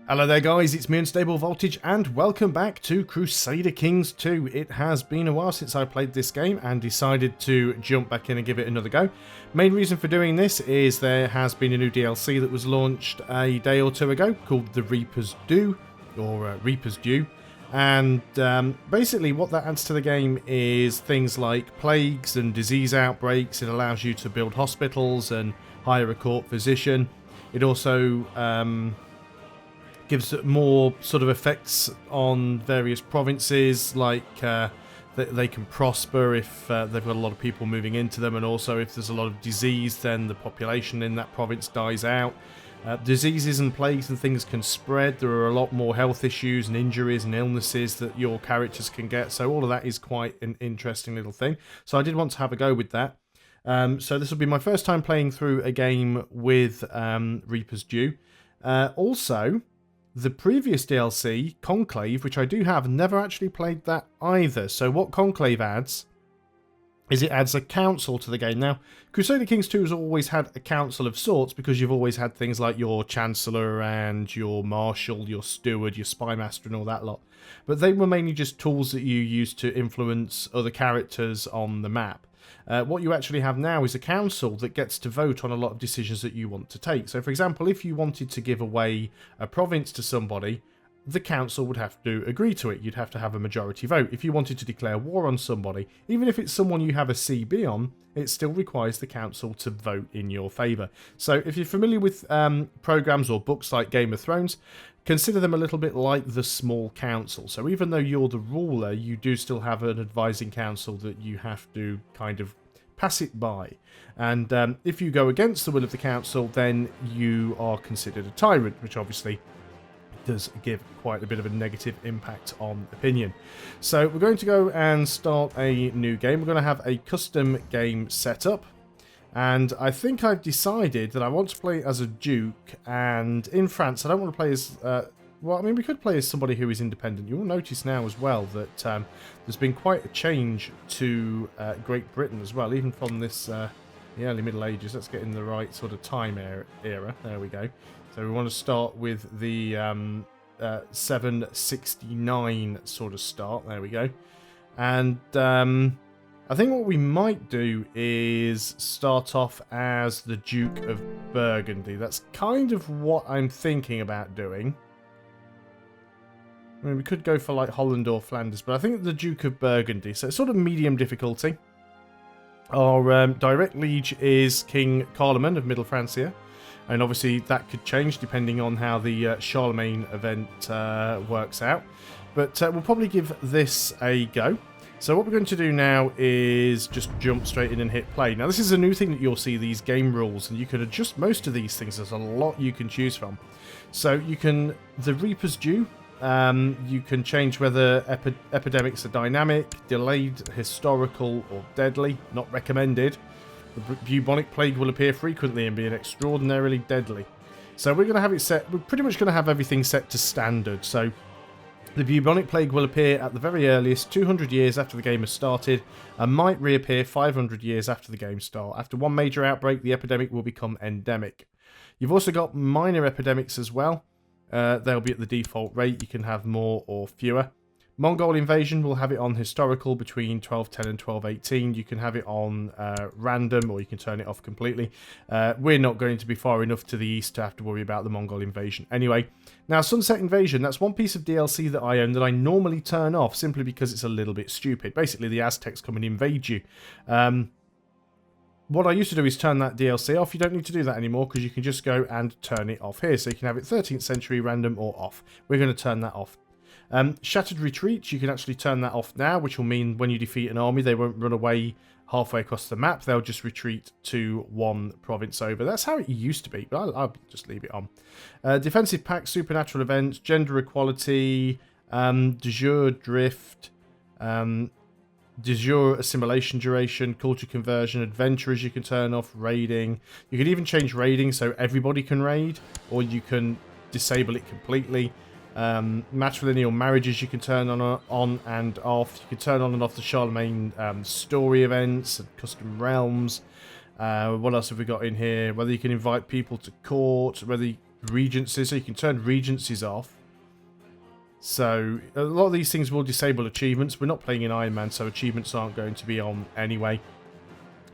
Hello there guys, it's me Unstable Voltage and welcome back to Crusader Kings 2. It has been a while since I played this game and decided to jump back in and give it another go. Main reason for doing this is there has been a new DLC that was launched a day or two ago called the Reaper's Due, or Reaper's Due. And basically what that adds to the game is things like plagues and disease outbreaks. It allows you to build hospitals and hire a court physician. It also gives more sort of effects on various provinces, like they can prosper if they've got a lot of people moving into them, and also if there's a lot of disease, then the population in that province dies out. Diseases and plagues and things can spread. There are a lot more health issues and injuries and illnesses that your characters can get, so all of that is quite an interesting little thing. So I did want to have a go with that. So this will be my first time playing through a game with Reaper's Due. Also, the previous DLC, Conclave, which I do have, never actually played that either. So what Conclave adds is it adds a council to the game. Now, Crusader Kings 2 has always had a council of sorts because you've always had things like your Chancellor and your Marshal, your Steward, your Spymaster and all that lot. But they were mainly just tools that you use to influence other characters on the map. What you actually have now is a council that gets to vote on a lot of decisions that you want to take. So, for example, if you wanted to give away a province to somebody, the council would have to agree to it. You'd have to have a majority vote. If you wanted to declare war on somebody, even if it's someone you have a CB on, it still requires the council to vote in your favour. So if you're familiar with programs or books like Game of Thrones, consider them a little bit like the small council. So even though you're the ruler, you do still have an advising council that you have to kind of pass it by. And if you go against the will of the council, then you are considered a tyrant, which obviously does give quite a bit of a negative impact on opinion. So we're going to go and start a new game. We're going to have a custom game set up. And I think I've decided that I want to play as a duke, and in France I don't want to play as, well, I mean, we could play as somebody who is independent. You'll notice now as well that there's been quite a change to Great Britain as well, even from this the early Middle Ages. Let's get in the right sort of time era. There we go. So we want to start with the 769 sort of start. There we go. And I think what we might do is start off as the Duke of Burgundy. That's kind of what I'm thinking about doing. I mean, we could go for like Holland or Flanders, but I think the Duke of Burgundy. So it's sort of medium difficulty. Our direct liege is King Carloman of Middle Francia. And obviously that could change depending on how the Charlemagne event works out. But we'll probably give this a go. So what we're going to do now is just jump straight in and hit play. Now this is a new thing that you'll see, these game rules, and you can adjust most of these things. There's a lot you can choose from. So you can, the Reaper's Due, you can change whether epidemics are dynamic, delayed, historical, or deadly. Not recommended. The bubonic plague will appear frequently and be an extraordinarily deadly. So we're going to have it set, we're pretty much going to have everything set to standard. So the bubonic plague will appear at the very earliest 200 years after the game has started and might reappear 500 years after the game start. After one major outbreak, the epidemic will become endemic. You've also got minor epidemics as well. They'll be at the default rate. You can have more or fewer. Mongol invasion will have it on historical between 1210 and 1218. You can have it on random, or you can turn it off completely. We're not going to be far enough to the east to have to worry about the Mongol invasion. Anyway, now Sunset Invasion, that's one piece of DLC that I own that I normally turn off simply because it's a little bit stupid. Basically, the Aztecs come and invade you. What I used to do is turn that DLC off. You don't need to do that anymore because you can just go and turn it off here. So you can have it 13th century, random, or off. We're going to turn that off. Shattered Retreats, you can actually turn that off now, which will mean when you defeat an army, they won't run away halfway across the map. They'll just retreat to one province over. That's how it used to be, but I'll just leave it on. Defensive Pact, Supernatural Events, Gender Equality, de jure Drift, de jure Assimilation Duration, Culture Conversion, Adventurers you can turn off, Raiding. You can even change Raiding so everybody can raid, or you can disable it completely. Matrilineal marriages you can turn on and off. You can turn on and off the Charlemagne story events and custom realms. What else have we got in here? Whether you can invite people to court, whether regencies, so you can turn regencies off. So a lot of these things will disable achievements. We're not playing in Iron Man, so achievements aren't going to be on anyway.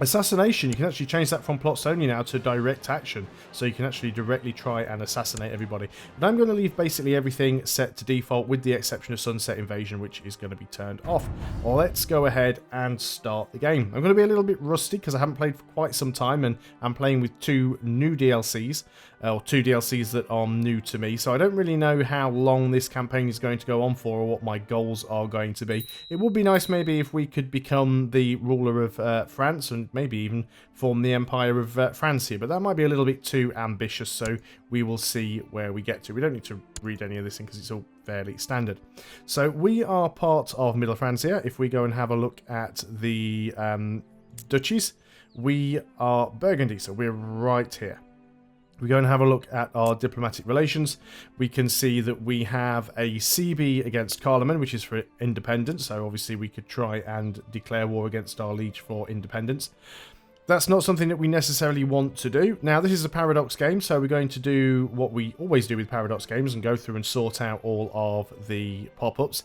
Assassination, you can actually change that from plots only now to direct action, so you can actually directly try and assassinate everybody. But I'm going to leave basically everything set to default with the exception of Sunset Invasion, which is going to be turned off. Let's go ahead and start the game. I'm going to be a little bit rusty because I haven't played for quite some time, and I'm playing with two new DLCs, or two DLCs that are new to me, so I don't really know how long this campaign is going to go on for or what my goals are going to be. It would be nice maybe if we could become the ruler of France and maybe even form the Empire of France here, but that might be a little bit too ambitious, so we will see where we get to. We don't need to read any of this thing because it's all fairly standard. So we are part of Middle France here. If we go and have a look at the duchies, we are Burgundy, so we're right here. We go and have a look at our diplomatic relations. We can see that we have a CB against Carloman, which is for independence. So obviously we could try and declare war against our liege for independence. That's not something that we necessarily want to do. Now, this is a Paradox game, so we're going to do what we always do with Paradox games and go through and sort out all of the pop-ups.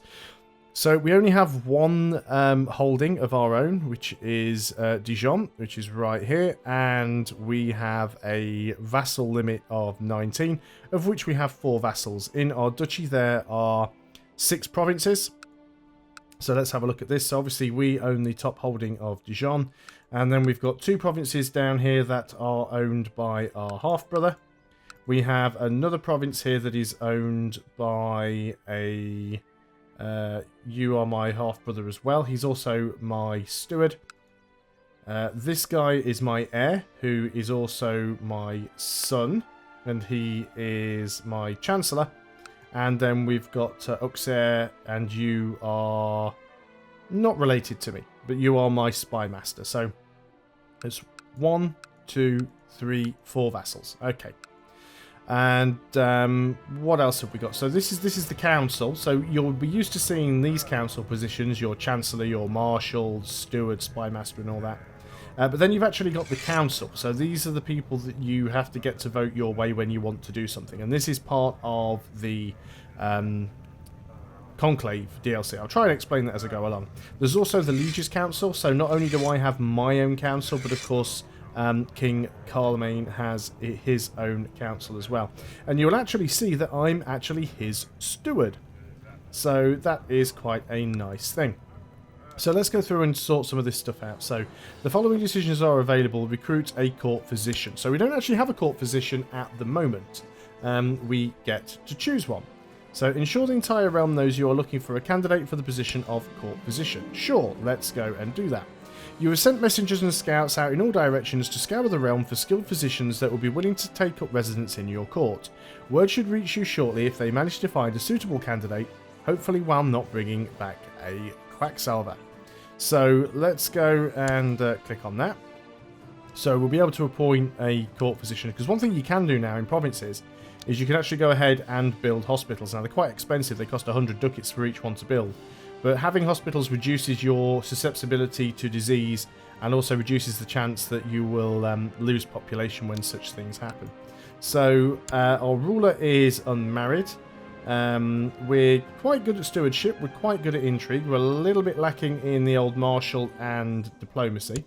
So we only have one holding of our own, which is Dijon, which is right here, and we have a vassal limit of 19, of which we have 4 vassals. In our duchy there are 6 provinces. So let's have a look at this. So obviously we own the top holding of Dijon, and then we've got 2 provinces down here that are owned by our half-brother. We have another province here that is owned by a... you are my half-brother as well. He's also my steward. This guy is my heir, who is also my son, and he is my chancellor. And then we've got Auxerre, and you are not related to me, but you are my spy master. So it's 1, 2, 3, 4 vassals. Okay. And what else have we got? So this is the council. So you'll be used to seeing these council positions, your chancellor, your marshal, steward, spy master, and all that. But then you've actually got the council. So these are the people that you have to get to vote your way when you want to do something. And this is part of the Conclave DLC. I'll try and explain that as I go along. There's also the Lieges Council. So not only do I have my own council, but of course... King Carloman has his own council as well. And you'll actually see that I'm actually his steward. So that is quite a nice thing. So let's go through and sort some of this stuff out. So the following decisions are available. Recruit a court physician. So we don't actually have a court physician at the moment. We get to choose one. So ensure the entire realm knows you are looking for a candidate for the position of court physician. Sure, let's go and do that. You have sent messengers and scouts out in all directions to scour the realm for skilled physicians that will be willing to take up residence in your court. Word should reach you shortly if they manage to find a suitable candidate, hopefully while not bringing back a quacksalver. So let's go and click on that. So we'll be able to appoint a court physician, because one thing you can do now in provinces is you can actually go ahead and build hospitals. Now they're quite expensive, they cost 100 ducats for each one to build. But having hospitals reduces your susceptibility to disease and also reduces the chance that you will lose population when such things happen. So our ruler is unmarried. We're quite good at stewardship. We're quite good at intrigue. We're a little bit lacking in the old martial and diplomacy.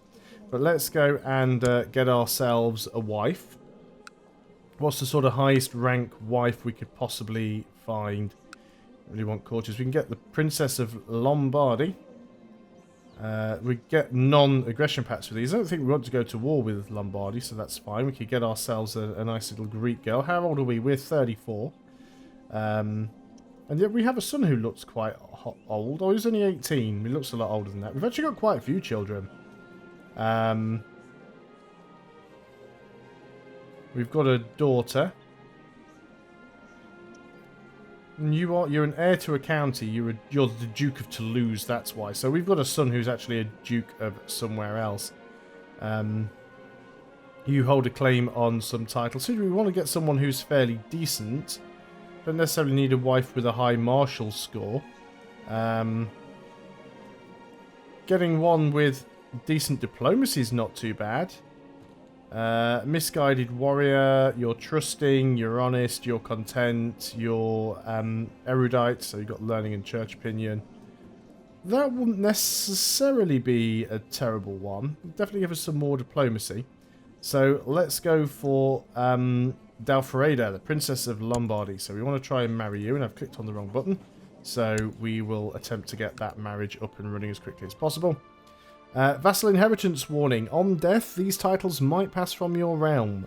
But let's go and get ourselves a wife. What's the sort of highest rank wife we could possibly find? Really want courtiers. We can get the Princess of Lombardy. We get non-aggression pacts with these. I don't think we want to go to war with Lombardy, so that's fine. We could get ourselves a nice little Greek girl. How old are we? We're 34. And yet we have a son who looks quite old. Oh, he's only 18. He looks a lot older than that. We've actually got quite a few children. We've got a daughter. And you're an heir to a county. You're the Duke of Toulouse, that's why. So we've got a son who's actually a Duke of somewhere else. You hold a claim on some title. So we want to get someone who's fairly decent. Don't necessarily need a wife with a high martial score. Getting one with decent diplomacy is not too bad. Misguided warrior, you're trusting, you're honest, you're content, you're erudite, so you've got learning and church opinion. That wouldn't necessarily be a terrible one. Definitely give us some more diplomacy. So let's go for Dalfareda, the Princess of Lombardy. So we want to try and marry you, and I've clicked on the wrong button. So we will attempt to get that marriage up and running as quickly as possible. Vassal inheritance warning. On death, these titles might pass from your realm.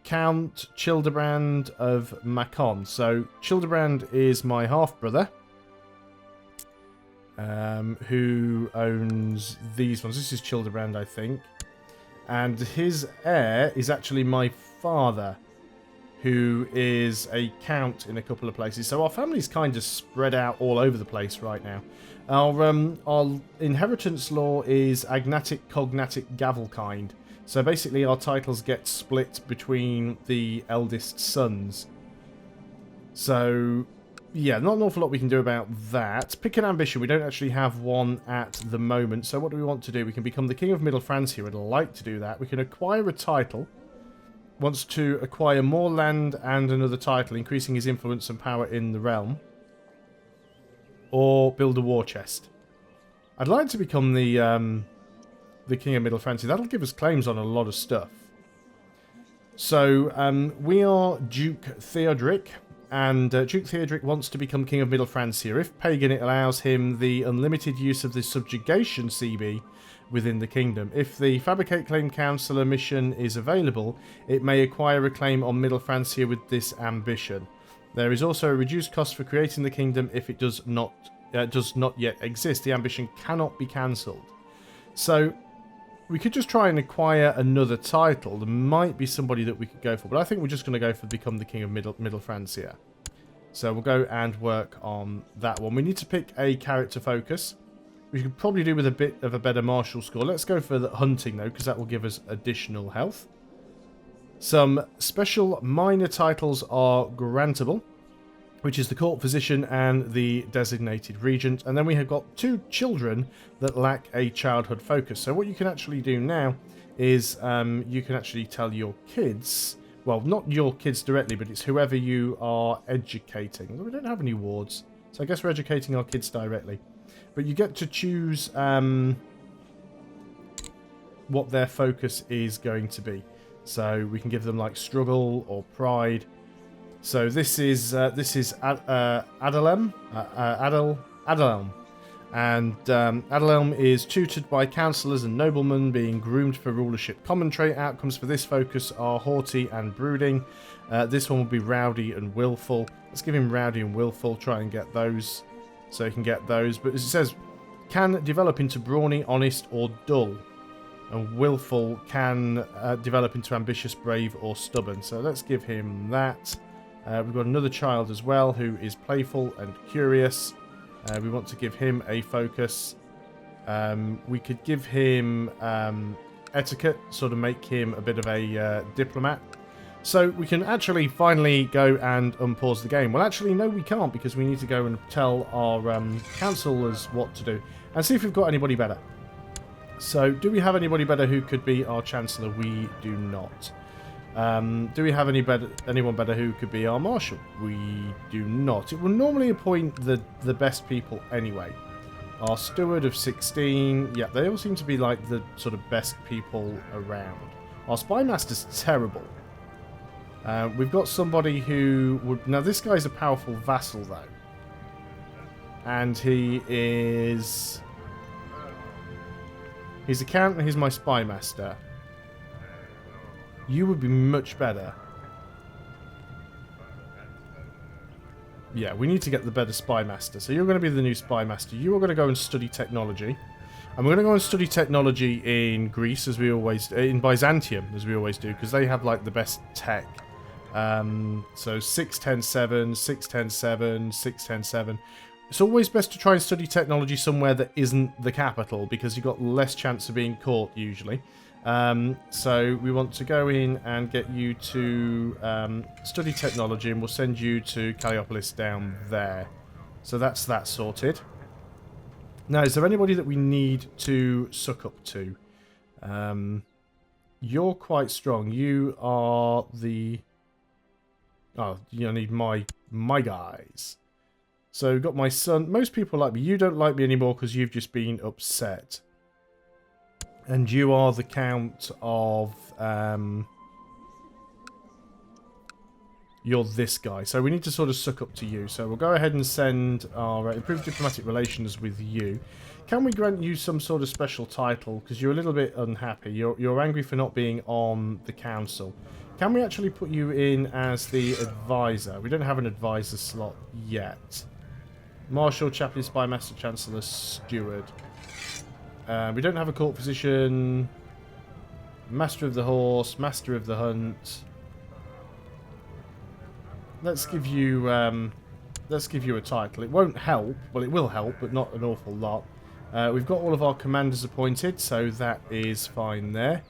Count Childebrand of Macon. So Childebrand is my half-brother. Who owns these ones. This is Childebrand, I think. And his heir is actually my father, who is a count in a couple of places. So our family's kind of spread out all over the place right now. Our inheritance law is agnatic, cognatic, gavelkind. So basically our titles get split between the eldest sons. So yeah, not an awful lot we can do about that. Pick an ambition. We don't actually have one at the moment. So what do we want to do? We can become the King of Middle France here. I'd like to do that. We can acquire a title. Wants to acquire more land and another title, increasing his influence and power in the realm. Or build a war chest. I'd like to become the King of Middle France. That'll give us claims on a lot of stuff. So we are Duke Theodoric. And Duke Theodoric wants to become King of Middle France here. If pagan, it allows him the unlimited use of the subjugation CB within the kingdom. If the Fabricate Claim Councillor mission is available, it may acquire a claim on Middle France here with this ambition. There is also a reduced cost for creating the kingdom if it does not yet exist. The ambition cannot be cancelled. So we could just try and acquire another title. There might be somebody that we could go for, but I think we're just going to go for become the King of Middle France here. So we'll go and work on that one. We need to pick a character focus. We could probably do with a bit of a better martial score. Let's go for the hunting though, because that will give us additional health. Some special minor titles are grantable, which is the court physician and the designated regent. And then we have got 2 children that lack a childhood focus. So what you can actually do now is you can actually tell your kids, well, not your kids directly, but it's whoever you are educating. We don't have any wards, so I guess we're educating our kids directly. But you get to choose what their focus is going to be. So we can give them like struggle or pride. So this is Adalem, and Adalem is tutored by councillors and noblemen, being groomed for rulership. Common trait outcomes for this focus are haughty and brooding. This one will be rowdy and willful. Let's give him rowdy and willful. Try and get those, so he can get those. But as it says, can develop into brawny, honest, or dull. And willful can develop into ambitious, brave, or stubborn. So let's give him that. We've got another child as well who is playful and curious. We want to give him a focus. We could give him etiquette, sort of make him a bit of a diplomat. So we can actually finally go and unpause the game. Well, actually, no, we can't, because we need to go and tell our councillors what to do. And see if we've got anybody better. So, do we have anybody better who could be our Chancellor? We do not. Do we have anyone better who could be our Marshal? We do not. It will normally appoint the best people anyway. Our Steward of 16, yeah, they all seem to be like the sort of best people around. Our Spy Master's terrible. We've got somebody who would... Now, this guy's a powerful vassal, though. And he is... He's a count and he's my Spy Master. You would be much better. Yeah, we need to get the better Spy Master. So you're going to be the new Spy Master. You are going to go and study technology. And we're going to go and study technology in Greece, as we always... in Byzantium, as we always do, because they have, like, the best tech. So 6-10-7, 6-10-7, 6-10-7. It's always best to try and study technology somewhere that isn't the capital, because you've got less chance of being caught, usually. So we want to go in and get you to study technology, and we'll send you to Calliopolis down there. So that's that sorted. Now, is there anybody that we need to suck up to? you're quite strong. You are the... Oh, you need my guys. So we've got my son. Most people like me. You don't like me anymore because you've just been upset. And you are the Count of... You're this guy. So we need to sort of suck up to you. So we'll go ahead and send our improved diplomatic relations with you. Can we grant you some sort of special title? Because you're a little bit unhappy. You're angry for not being on the council. Can we actually put you in as the advisor? We don't have an advisor slot yet. Marshal, Chaplain, Spy, Master, Chancellor, Steward. We don't have a court position. Master of the Horse, Master of the Hunt. Let's give you a title. It won't help. Well, it will help, but not an awful lot. We've got all of our commanders appointed, so that is fine there.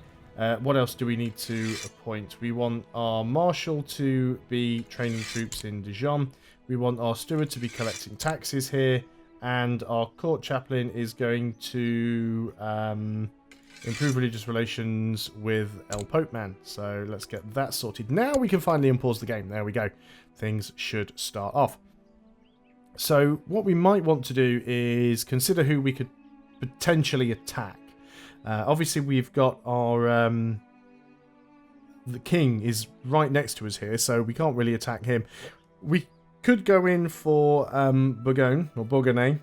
What else do we need to appoint? We want our marshal to be training troops in Dijon. We want our steward to be collecting taxes here. And our court chaplain is going to improve religious relations with El Popeman. So let's get that sorted. Now we can finally unpause the game. There we go. Things should start off. So what we might want to do is consider who we could potentially attack. Obviously we've got our... the king is right next to us here, so we can't really attack him. We could go in for Bourgogne, or Bourgogne.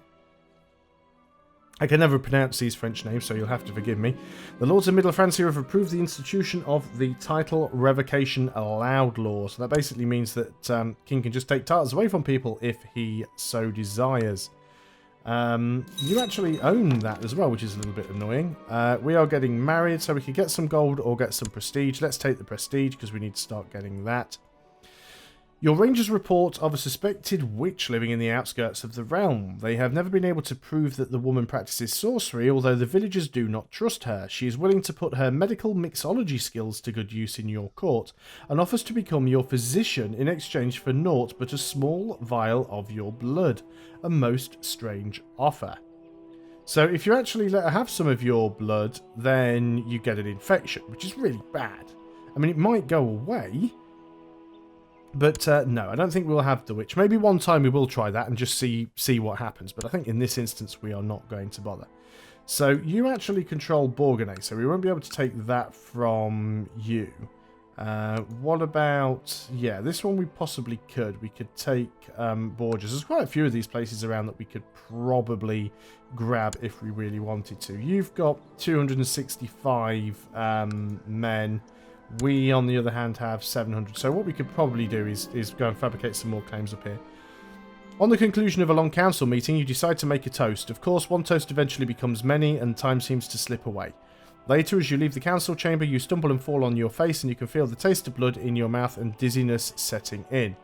I can never pronounce these French names, so you'll have to forgive me. The Lords of Middle France here have approved the institution of the Title Revocation Allowed law. So that basically means that King can just take titles away from people if he so desires. You actually own that as well, which is a little bit annoying. We are getting married, so we could get some gold or get some prestige. Let's take the prestige, because we need to start getting that. Your rangers report of a suspected witch living in the outskirts of the realm. They have never been able to prove that the woman practices sorcery, although the villagers do not trust her. She is willing to put her medical mixology skills to good use in your court, and offers to become your physician in exchange for naught but a small vial of your blood. A most strange offer. So if you actually let her have some of your blood, then you get an infection, which is really bad. I mean, it might go away, but no, I don't think we'll have the witch. Maybe one time we will try that and just see what happens. But I think in this instance we are not going to bother. So you actually control Bourgogne, so we won't be able to take that from you. What about... Yeah, this one we possibly could. We could take Bourges. There's quite a few of these places around that we could probably grab if we really wanted to. You've got 265 men. We, on the other hand, have 700. So what we could probably do is go and fabricate some more claims up here. On the conclusion of a long council meeting, you decide to make a toast. Of course, one toast eventually becomes many, and time seems to slip away. Later, as you leave the council chamber, you stumble and fall on your face, and you can feel the taste of blood in your mouth and dizziness setting in.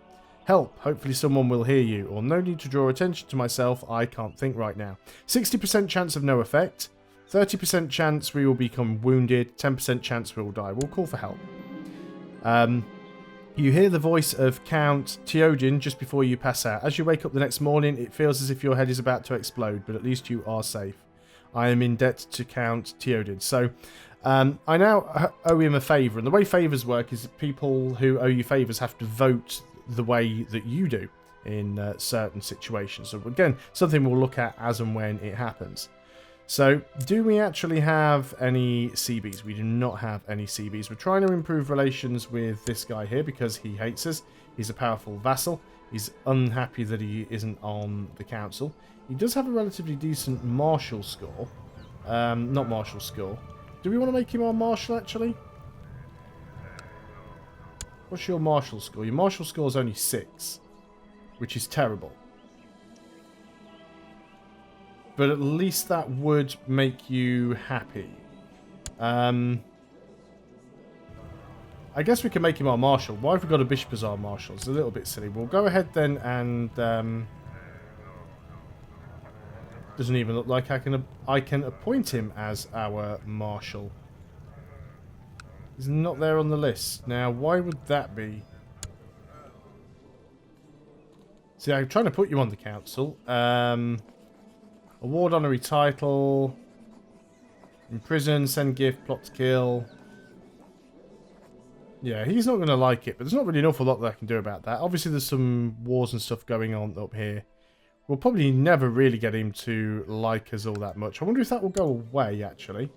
Help, hopefully someone will hear you, or no need to draw attention to myself, I can't think right now. 60% chance of no effect. 30% chance we will become wounded, 10% chance we will die. We'll call for help. You hear the voice of Count Theodin just before you pass out. As you wake up the next morning, it feels as if your head is about to explode, but at least you are safe. I am in debt to Count Theodin. So, I now owe him a favour, and the way favours work is that people who owe you favours have to vote the way that you do in certain situations. So again, something we'll look at as and when it happens. So, do we actually have any CBs? We do not have any CBs. We're trying to improve relations with this guy here because he hates us. He's a powerful vassal. He's unhappy that he isn't on the council. He does have a relatively decent martial score. Not martial score. Do we want to make him our marshal, actually? What's your martial score? Your martial score is only 6, which is terrible. But at least that would make you happy. I guess we can make him our marshal. Why have we got a bishop as our marshal? It's a little bit silly. We'll go ahead then and... doesn't even look like I can appoint him as our marshal. He's not there on the list. Now, why would that be? See, I'm trying to put you on the council. Award honorary title. Imprison, send gift, plot to kill. Yeah, he's not going to like it, but there's not really an awful lot that I can do about that. Obviously, there's some wars and stuff going on up here. We'll probably never really get him to like us all that much. I wonder if that will go away, actually.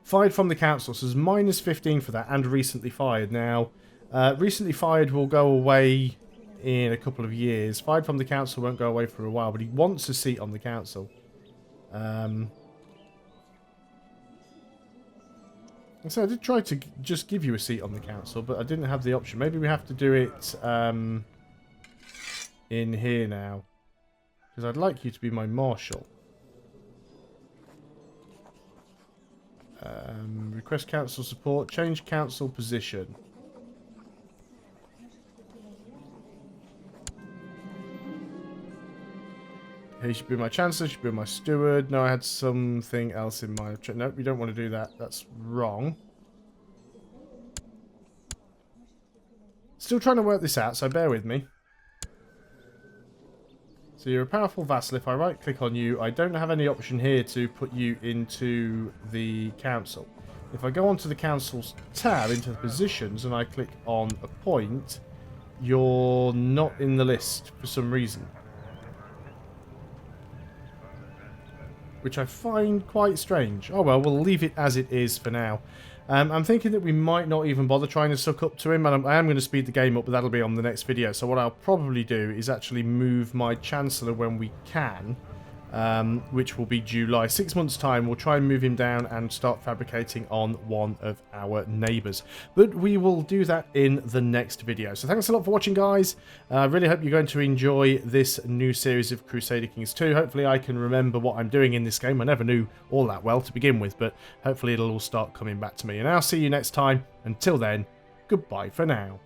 Fired from the council, so there's minus 15 for that, and recently fired. Now, recently fired will go away in a couple of years. Fired from the council won't go away for a while, but he wants a seat on the council. So I did try to just give you a seat on the council, but I didn't have the option. Maybe we have to do it in here now. Because I'd like you to be my marshal. Request council support. Change council position. He should be my chancellor, should be my steward. No, I had something else in mind. No, we don't want to do that. That's wrong. Still trying to work this out, so bear with me. So you're a powerful vassal. If I right-click on you, I don't have any option here to put you into the council. If I go onto the council's tab, into the positions, and I click on appoint, you're not in the list for some reason. Which I find quite strange. Oh well, we'll leave it as it is for now. I'm thinking that we might not even bother trying to suck up to him, and I am going to speed the game up, but that'll be on the next video. So what I'll probably do is actually move my Chancellor when we can, which will be July. 6 months' time, we'll try and move him down and start fabricating on one of our neighbours. But we will do that in the next video. So thanks a lot for watching, guys. I really hope you're going to enjoy this new series of Crusader Kings 2. Hopefully I can remember what I'm doing in this game. I never knew all that well to begin with, but hopefully it'll all start coming back to me. And I'll see you next time. Until then, goodbye for now.